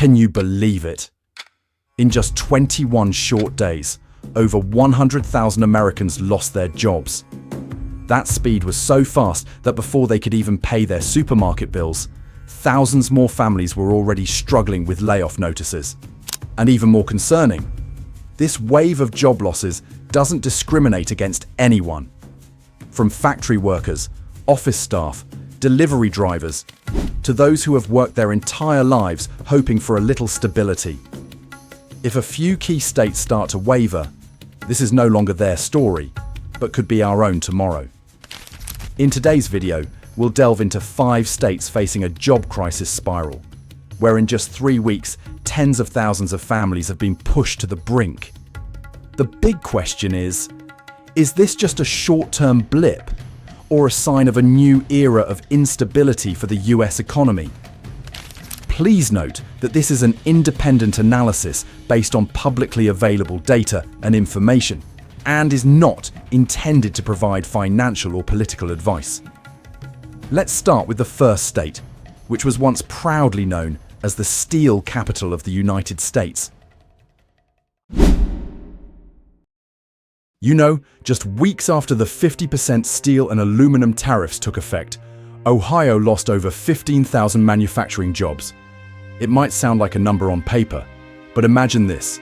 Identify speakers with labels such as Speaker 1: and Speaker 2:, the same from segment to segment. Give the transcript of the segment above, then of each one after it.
Speaker 1: Can you believe it? In just 21 short days, over 100,000 Americans lost their jobs. That speed was so fast that before they could even pay their supermarket bills, thousands more families were already struggling with layoff notices. And even more concerning, this wave of job losses doesn't discriminate against anyone. From factory workers, office staff, delivery drivers, to those who have worked their entire lives hoping for a little stability. If a few key states start to waver, this is no longer their story, but could be our own tomorrow. In today's video, we'll delve into 5 states facing a job crisis spiral, where in just 3 weeks, tens of thousands of families have been pushed to the brink. The big question is this just a short-term blip, or a sign of a new era of instability for the US economy? Please note that this is an independent analysis based on publicly available data and information, and is not intended to provide financial or political advice. Let's start with the first state, which was once proudly known as the steel capital of the United States. You know, just weeks after the 50% steel and aluminum tariffs took effect, Ohio lost over 15,000 manufacturing jobs. It might sound like a number on paper, but imagine this.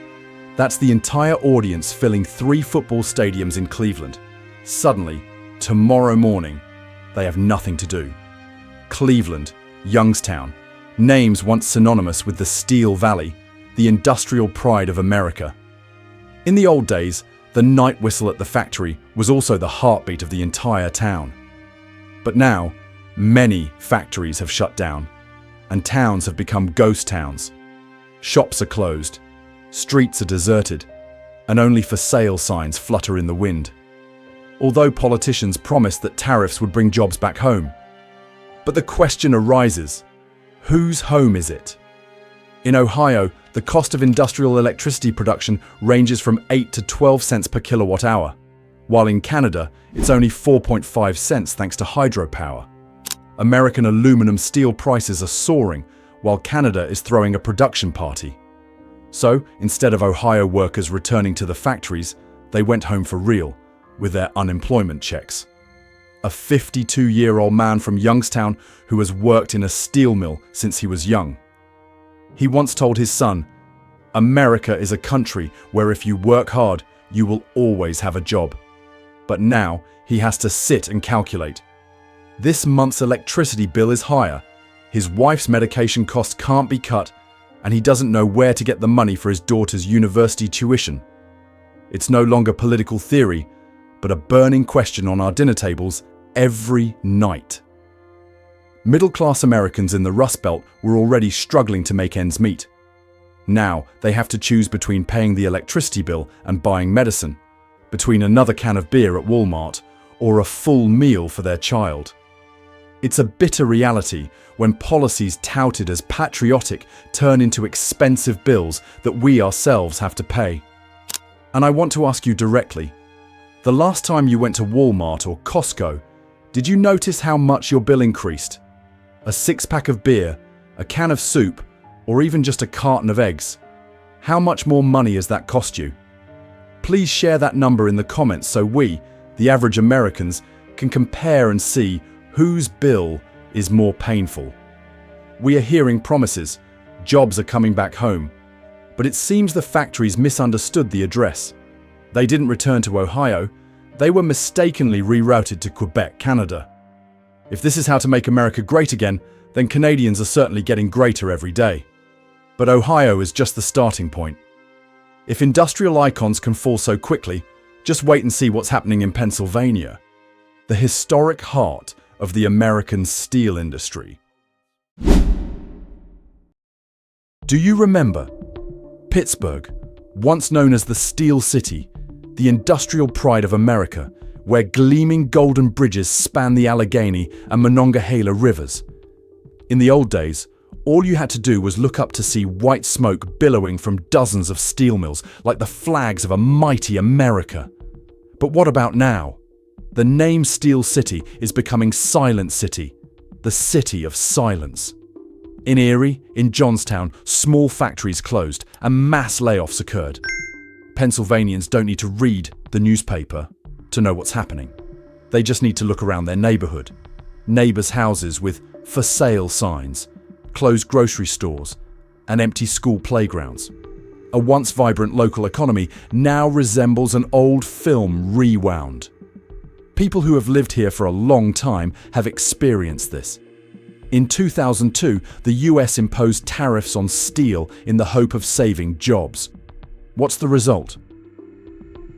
Speaker 1: That's the entire audience filling 3 football stadiums in Cleveland. Suddenly, tomorrow morning, they have nothing to do. Cleveland, Youngstown, names once synonymous with the Steel Valley, the industrial pride of America. In the old days, the night whistle at the factory was also the heartbeat of the entire town. But now, many factories have shut down, and towns have become ghost towns. Shops are closed, streets are deserted, and only for sale signs flutter in the wind. Although politicians promised that tariffs would bring jobs back home. But the question arises, whose home is it? In Ohio, the cost of industrial electricity production ranges from 8 to 12 cents per kilowatt hour, while in Canada, it's only 4.5 cents thanks to hydropower. American aluminum steel prices are soaring, while Canada is throwing a production party. So, instead of Ohio workers returning to the factories, they went home for real, with their unemployment checks. A 52-year-old man from Youngstown who has worked in a steel mill since he was young. He once told his son, "America is a country where if you work hard, you will always have a job." But now he has to sit and calculate. This month's electricity bill is higher, his wife's medication costs can't be cut, and he doesn't know where to get the money for his daughter's university tuition. It's no longer political theory, but a burning question on our dinner tables every night. Middle-class Americans in the Rust Belt were already struggling to make ends meet. Now they have to choose between paying the electricity bill and buying medicine, between another can of beer at Walmart or a full meal for their child. It's a bitter reality when policies touted as patriotic turn into expensive bills that we ourselves have to pay. And I want to ask you directly, the last time you went to Walmart or Costco, did you notice how much your bill increased? A 6-pack of beer, a can of soup, or even just a carton of eggs. How much more money has that cost you? Please share that number in the comments so we, the average Americans, can compare and see whose bill is more painful. We are hearing promises, jobs are coming back home, but it seems the factories misunderstood the address. They didn't return to Ohio, they were mistakenly rerouted to Quebec, Canada. If this is how to make America great again, then Canadians are certainly getting greater every day. But Ohio is just the starting point. If industrial icons can fall so quickly, just wait and see what's happening in Pennsylvania, the historic heart of the American steel industry. Do you remember Pittsburgh, once known as the Steel City, the industrial pride of America, where gleaming golden bridges span the Allegheny and Monongahela rivers? In the old days, all you had to do was look up to see white smoke billowing from dozens of steel mills like the flags of a mighty America. But what about now? The name Steel City is becoming Silent City, the city of silence. In Erie, in Johnstown, small factories closed and mass layoffs occurred. Pennsylvanians don't need to read the newspaper to know what's happening. They just need to look around their neighborhood. Neighbors' houses with "for sale" signs, closed grocery stores, and empty school playgrounds. A once vibrant local economy now resembles an old film rewound. People who have lived here for a long time have experienced this. In 2002, the US imposed tariffs on steel in the hope of saving jobs. What's the result?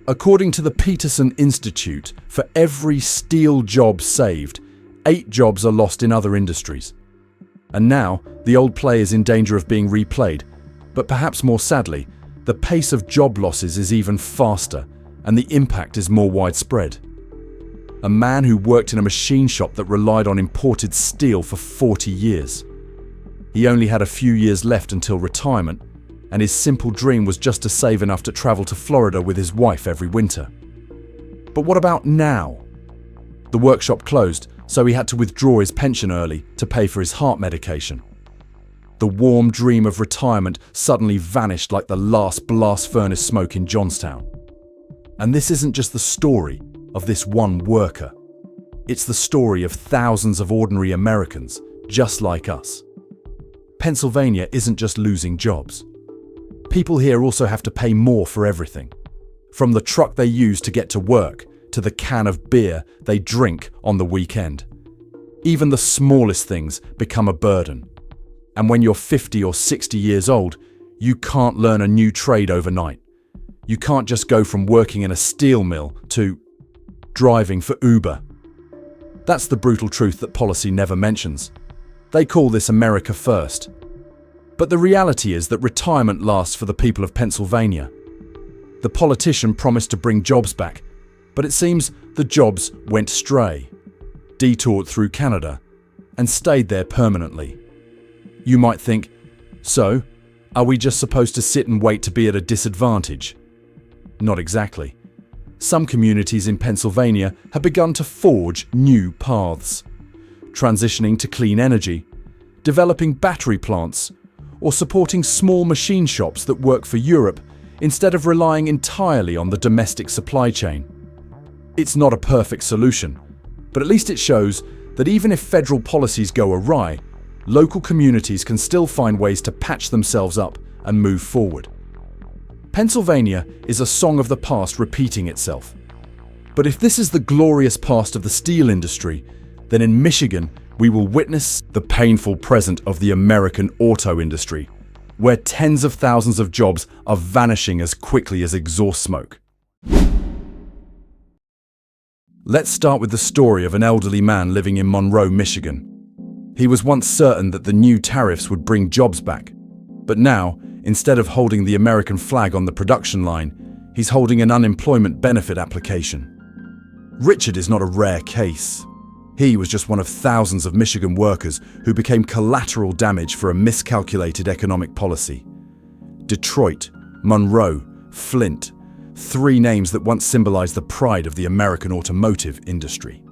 Speaker 1: According to the Peterson Institute, for every steel job saved, 8 jobs are lost in other industries. And now, the old play is in danger of being replayed. But perhaps more sadly, the pace of job losses is even faster, and the impact is more widespread. A man who worked in a machine shop that relied on imported steel for 40 years. He only had a few years left until retirement, and his simple dream was just to save enough to travel to Florida with his wife every winter. But what about now? The workshop closed, so he had to withdraw his pension early to pay for his heart medication. The warm dream of retirement suddenly vanished like the last blast furnace smoke in Johnstown. And this isn't just the story of this one worker. It's the story of thousands of ordinary Americans, just like us. Pennsylvania isn't just losing jobs. People here also have to pay more for everything. From the truck they use to get to work, to the can of beer they drink on the weekend. Even the smallest things become a burden. And when you're 50 or 60 years old, you can't learn a new trade overnight. You can't just go from working in a steel mill to driving for Uber. That's the brutal truth that policy never mentions. They call this America First. But the reality is that retirement lasts for the people of Pennsylvania. The politician promised to bring jobs back, but it seems the jobs went stray, detoured through Canada, and stayed there permanently. You might think, so, are we just supposed to sit and wait to be at a disadvantage? Not exactly. Some communities in Pennsylvania have begun to forge new paths, transitioning to clean energy, developing battery plants, or supporting small machine shops that work for Europe instead of relying entirely on the domestic supply chain. It's not a perfect solution, but at least it shows that even if federal policies go awry, local communities can still find ways to patch themselves up and move forward. Pennsylvania is a song of the past repeating itself. But if this is the glorious past of the steel industry, then in Michigan we will witness the painful present of the American auto industry, where tens of thousands of jobs are vanishing as quickly as exhaust smoke. Let's start with the story of an elderly man living in Monroe, Michigan. He was once certain that the new tariffs would bring jobs back, but now, instead of holding the American flag on the production line, he's holding an unemployment benefit application. Richard is not a rare case. He was just one of thousands of Michigan workers who became collateral damage for a miscalculated economic policy. Detroit, Monroe, Flint, 3 names that once symbolized the pride of the American automotive industry.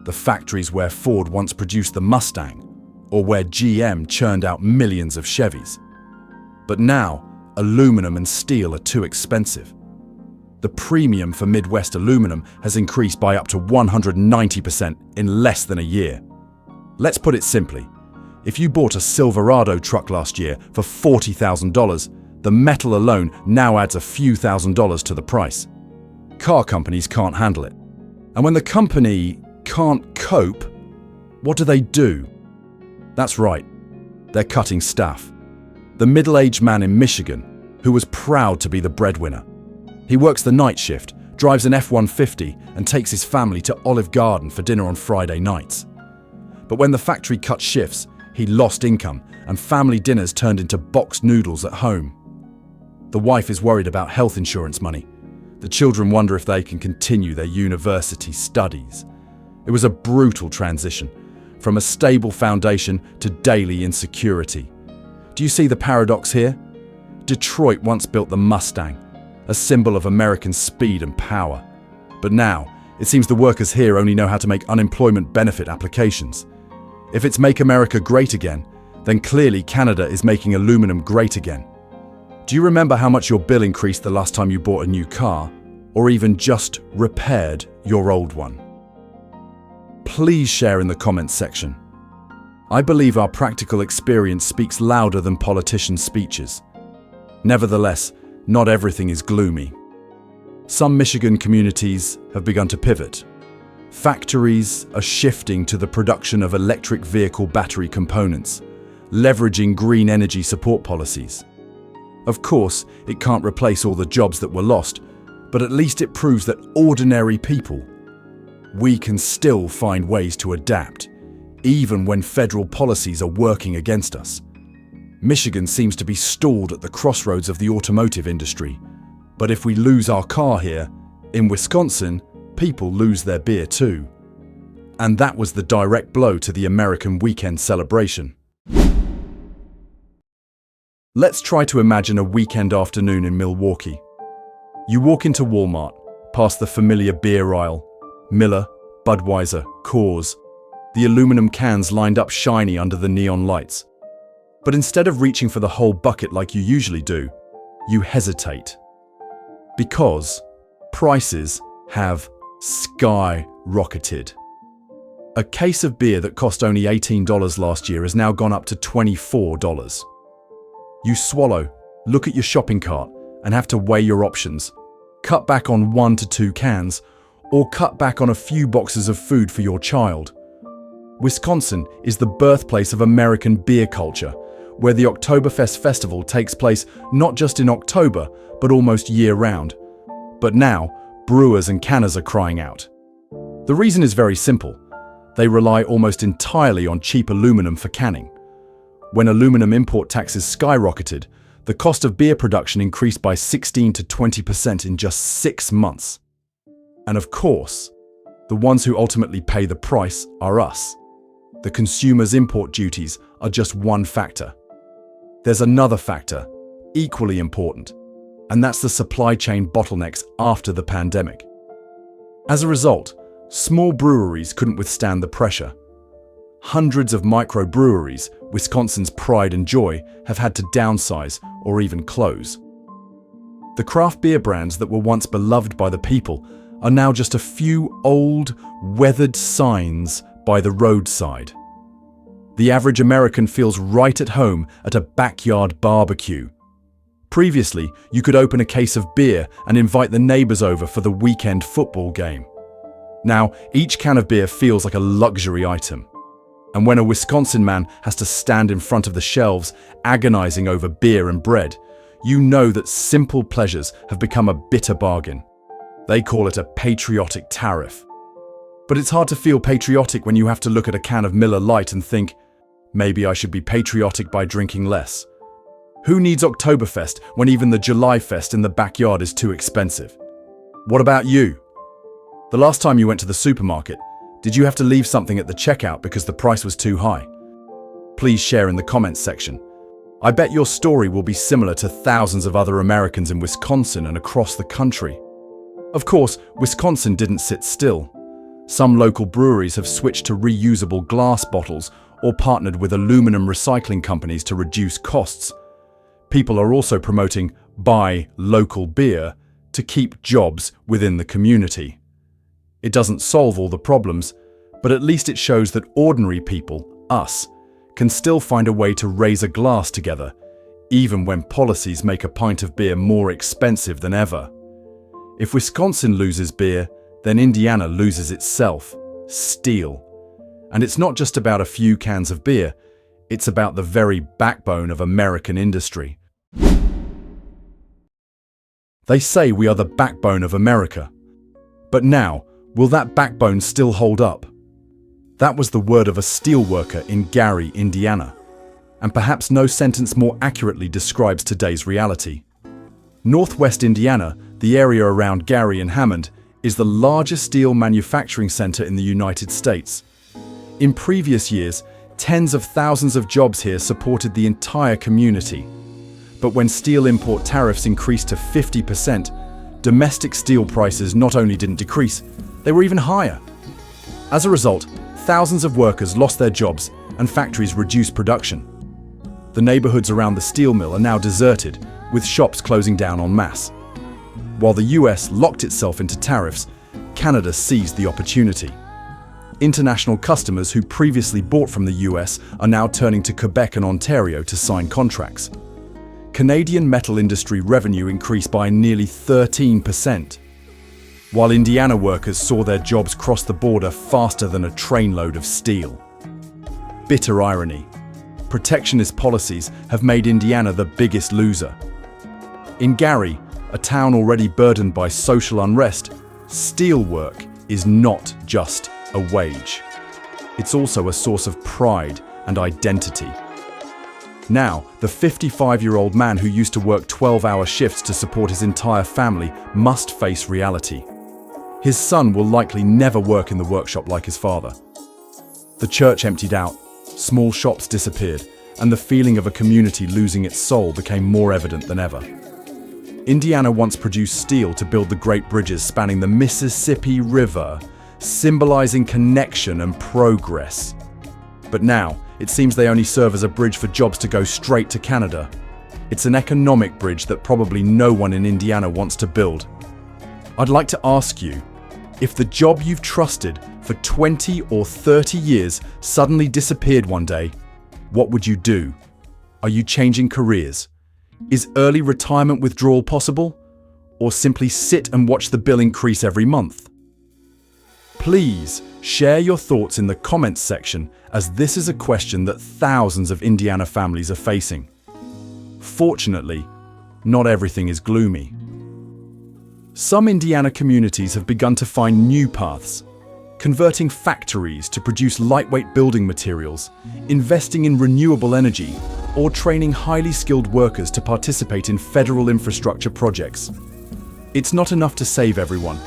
Speaker 1: The factories where Ford once produced the Mustang, or where GM churned out millions of Chevys. But now, aluminum and steel are too expensive. The premium for Midwest aluminum has increased by up to 190% in less than a year. Let's put it simply. If you bought a Silverado truck last year for $40,000, the metal alone now adds a few $1,000s to the price. Car companies can't handle it. And when the company can't cope, what do? That's right, they're cutting staff. The middle-aged man in Michigan, who was proud to be the breadwinner. He works the night shift, drives an F-150, and takes his family to Olive Garden for dinner on Friday nights. But when the factory cut shifts, he lost income, and family dinners turned into boxed noodles at home. The wife is worried about health insurance money. The children wonder if they can continue their university studies. It was a brutal transition, from a stable foundation to daily insecurity. Do you see the paradox here? Detroit once built the Mustang, a symbol of American speed and power. But now, it seems the workers here only know how to make unemployment benefit applications. If it's Make America Great Again, then clearly Canada is making aluminum great again. Do you remember how much your bill increased the last time you bought a new car, or even just repaired your old one? Please share in the comments section. I believe our practical experience speaks louder than politicians' speeches. Nevertheless, not everything is gloomy. Some Michigan communities have begun to pivot. Factories are shifting to the production of electric vehicle battery components, leveraging green energy support policies. Of course, it can't replace all the jobs that were lost, but at least it proves that ordinary people, we can still find ways to adapt, even when federal policies are working against us. Michigan seems to be stalled at the crossroads of the automotive industry, but if we lose our car here, in Wisconsin, people lose their beer too. And that was the direct blow to the American weekend celebration. Let's try to imagine a weekend afternoon in Milwaukee. You walk into Walmart, past the familiar beer aisle, Miller, Budweiser, Coors, the aluminum cans lined up shiny under the neon lights. But instead of reaching for the whole bucket like you usually do, you hesitate. Because prices have skyrocketed. A case of beer that cost only $18 last year has now gone up to $24. You swallow, look at your shopping cart, and have to weigh your options. Cut back on 1 to 2 cans, or cut back on a few boxes of food for your child. Wisconsin is the birthplace of American beer culture, where the Oktoberfest festival takes place not just in October, but almost year-round. But now, brewers and canners are crying out. The reason is very simple. They rely almost entirely on cheap aluminum for canning. When aluminum import taxes skyrocketed, the cost of beer production increased by 16 to 20% in just 6 months. And of course, the ones who ultimately pay the price are us. The consumer's import duties are just one factor. There's another factor, equally important, and that's the supply chain bottlenecks after the pandemic. As a result, small breweries couldn't withstand the pressure. Hundreds of microbreweries, Wisconsin's pride and joy, have had to downsize or even close. The craft beer brands that were once beloved by the people are now just a few old, weathered signs by the roadside. The average American feels right at home at a backyard barbecue. Previously, you could open a case of beer and invite the neighbors over for the weekend football game. Now, each can of beer feels like a luxury item. And when a Wisconsin man has to stand in front of the shelves agonizing over beer and bread, you know that simple pleasures have become a bitter bargain. They call it a patriotic tariff. But it's hard to feel patriotic when you have to look at a can of Miller Lite and think, maybe I should be patriotic by drinking less. Who needs Oktoberfest when even the July Fest in the backyard is too expensive? What about you? The last time you went to the supermarket, did you have to leave something at the checkout because the price was too high? Please share in the comments section. I bet your story will be similar to thousands of other Americans in Wisconsin and across the country. Of course, Wisconsin didn't sit still. Some local breweries have switched to reusable glass bottles or partnered with aluminum recycling companies to reduce costs. People are also promoting buy local beer to keep jobs within the community. It doesn't solve all the problems, but at least it shows that ordinary people, us, can still find a way to raise a glass together, even when policies make a pint of beer more expensive than ever. If Wisconsin loses beer, then Indiana loses itself, steel. And it's not just about a few cans of beer, it's about the very backbone of American industry. They say we are the backbone of America. But now, will that backbone still hold up? That was the word of a steelworker in Gary, Indiana. And perhaps no sentence more accurately describes today's reality. Northwest Indiana, the area around Gary and Hammond, is the largest steel manufacturing center in the United States. In previous years, tens of thousands of jobs here supported the entire community. But when steel import tariffs increased to 50%, domestic steel prices not only didn't decrease, they were even higher. As a result, thousands of workers lost their jobs and factories reduced production. The neighborhoods around the steel mill are now deserted, with shops closing down en masse. While the US locked itself into tariffs, Canada seized the opportunity. International customers who previously bought from the US are now turning to Quebec and Ontario to sign contracts. Canadian metal industry revenue increased by nearly 13%, while Indiana workers saw their jobs cross the border faster than a trainload of steel. Bitter irony. Protectionist policies have made Indiana the biggest loser. In Gary, a town already burdened by social unrest, steel work is not just a wage. It's also a source of pride and identity. Now, the 55-year-old man who used to work 12-hour shifts to support his entire family must face reality. His son will likely never work in the workshop like his father. The church emptied out, small shops disappeared, and the feeling of a community losing its soul became more evident than ever. Indiana once produced steel to build the great bridges spanning the Mississippi River, symbolizing connection and progress. But now, it seems they only serve as a bridge for jobs to go straight to Canada. It's an economic bridge that probably no one in Indiana wants to build. I'd like to ask you, if the job you've trusted for 20 or 30 years suddenly disappeared one day, what would you do? Are you changing careers? Is early retirement withdrawal possible? Or simply sit and watch the bill increase every month? Please share your thoughts in the comments section, as this is a question that thousands of Indiana families are facing. Fortunately, not everything is gloomy. Some Indiana communities have begun to find new paths, converting factories to produce lightweight building materials, investing in renewable energy, or training highly skilled workers to participate in federal infrastructure projects. It's not enough to save everyone,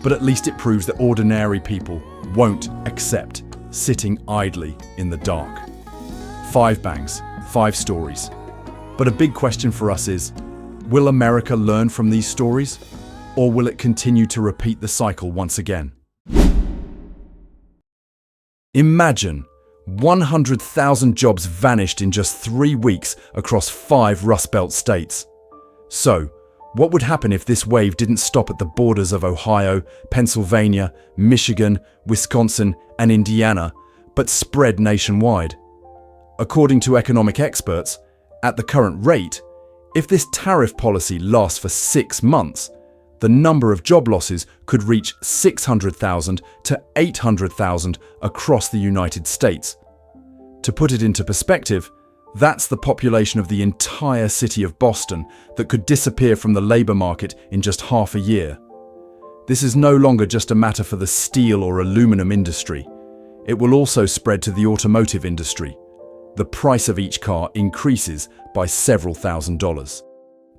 Speaker 1: but at least it proves that ordinary people won't accept sitting idly in the dark. 5 bangs, 5 stories. But a big question for us is, will America learn from these stories? Or will it continue to repeat the cycle once again? Imagine 100,000 jobs vanished in just 3 weeks across 5 Rust Belt states. So, what would happen if this wave didn't stop at the borders of Ohio, Pennsylvania, Michigan, Wisconsin, and Indiana, but spread nationwide? According to economic experts, at the current rate, if this tariff policy lasts for 6 months, the number of job losses could reach 600,000 to 800,000 across the United States. To put it into perspective, that's the population of the entire city of Boston that could disappear from the labor market in just half a year. This is no longer just a matter for the steel or aluminum industry. It will also spread to the automotive industry. The price of each car increases by several $1,000s.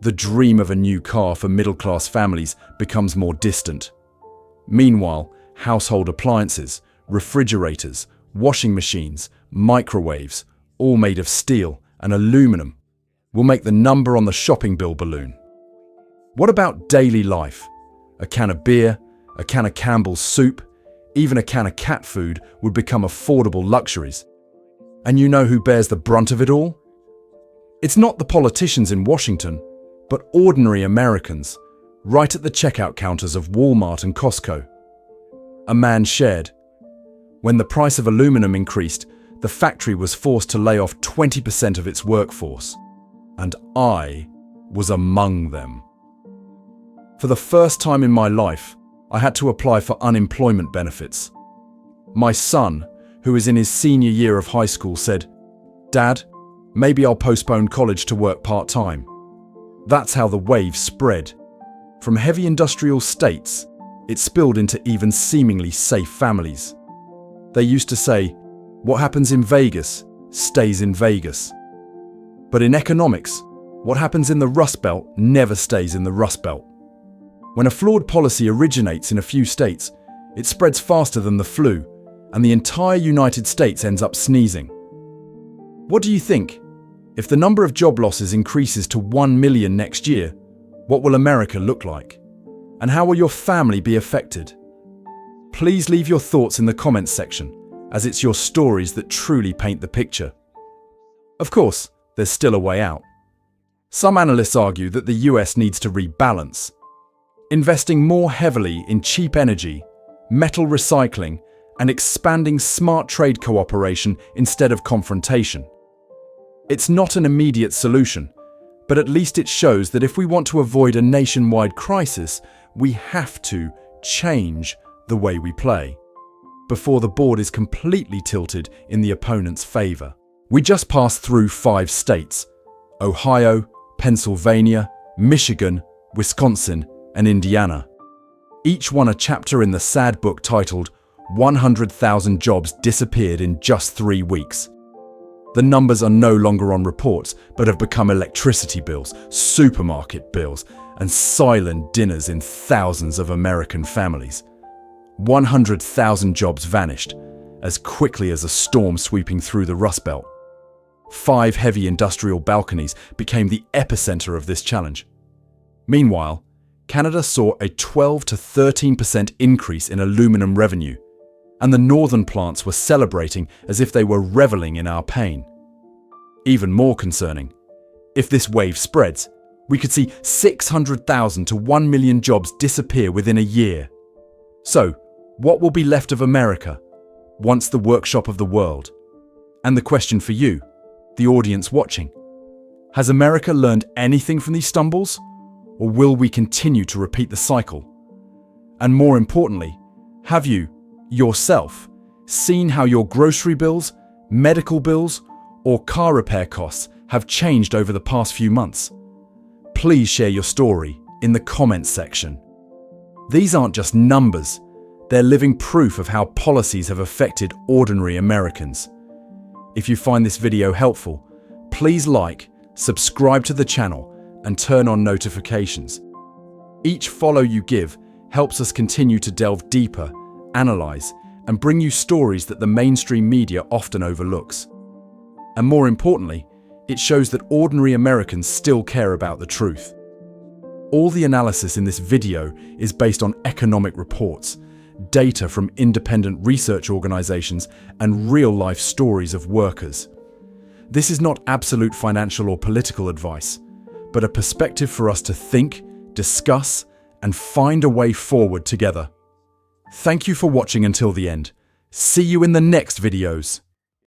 Speaker 1: The dream of a new car for middle-class families becomes more distant. Meanwhile, household appliances, refrigerators, washing machines, microwaves, all made of steel and aluminum, will make the number on the shopping bill balloon. What about daily life? A can of beer, a can of Campbell's soup, even a can of cat food would become affordable luxuries. And you know who bears the brunt of it all? It's not the politicians in Washington, but ordinary Americans, right at the checkout counters of Walmart and Costco. A man shared, when the price of aluminum increased, the factory was forced to lay off 20% of its workforce. And I was among them. For the first time in my life, I had to apply for unemployment benefits. My son, who is in his senior year of high school, said, "Dad, maybe I'll postpone college to work part-time." That's how the wave spread. From heavy industrial states, it spilled into even seemingly safe families. They used to say, "What happens in Vegas stays in Vegas." But in economics, what happens in the Rust Belt never stays in the Rust Belt. When a flawed policy originates in a few states, it spreads faster than the flu, and the entire United States ends up sneezing. What do you think? If the number of job losses increases to 1 million next year, what will America look like? And how will your family be affected? Please leave your thoughts in the comments section, as it's your stories that truly paint the picture. Of course, there's still a way out. Some analysts argue that the US needs to rebalance, investing more heavily in cheap energy, metal recycling, and expanding smart trade cooperation instead of confrontation. It's not an immediate solution, but at least it shows that if we want to avoid a nationwide crisis, we have to change the way we play before the board is completely tilted in the opponent's favor. We just passed through 5 states: Ohio, Pennsylvania, Michigan, Wisconsin, and Indiana. Each one a chapter in the sad book titled 100,000 Jobs Disappeared in Just 3 Weeks. The numbers are no longer on reports, but have become electricity bills, supermarket bills, and silent dinners in thousands of American families. 100,000 jobs vanished as quickly as a storm sweeping through the Rust Belt. 5 heavy industrial balconies became the epicenter of this challenge. Meanwhile, Canada saw a 12 to 13% increase in aluminum revenue, and the northern plants were celebrating as if they were reveling in our pain. Even more concerning, if this wave spreads, we could see 600,000 to 1 million jobs disappear within a year. So, what will be left of America once the workshop of the world? And the question for you, the audience watching: has America learned anything from these stumbles, or will we continue to repeat the cycle? And more importantly, have you, yourself, seen how your grocery bills, medical bills, or car repair costs have changed over the past few months? Please share your story in the comments section. These aren't just numbers, they're living proof of how policies have affected ordinary Americans. If you find this video helpful, please like, subscribe to the channel, and turn on notifications. Each follow you give helps us continue to delve deeper, analyze, and bring you stories that the mainstream media often overlooks. And more importantly, it shows that ordinary Americans still care about the truth. All the analysis in this video is based on economic reports, data from independent research organizations, and real-life stories of workers. This is not absolute financial or political advice, but a perspective for us to think, discuss, and find a way forward together. Thank you for watching until the end. See you in the next videos.